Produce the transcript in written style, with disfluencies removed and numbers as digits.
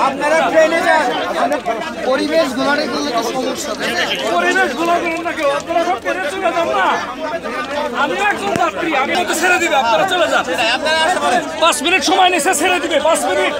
আপনারা ট্রেনে যান, পরিবেশ গুলারে করলে তো সমস্যা। পরিবেশ গুলো না কেউ, আপনারা সব ট্রেনে চলে যান না। আমি একজন যাত্রী, আমি তো ছেড়ে দিবে, আপনারা চলে যান। 5 মিনিট সময় নিচ্ছে, ছেড়ে দিবে 5 মিনিট।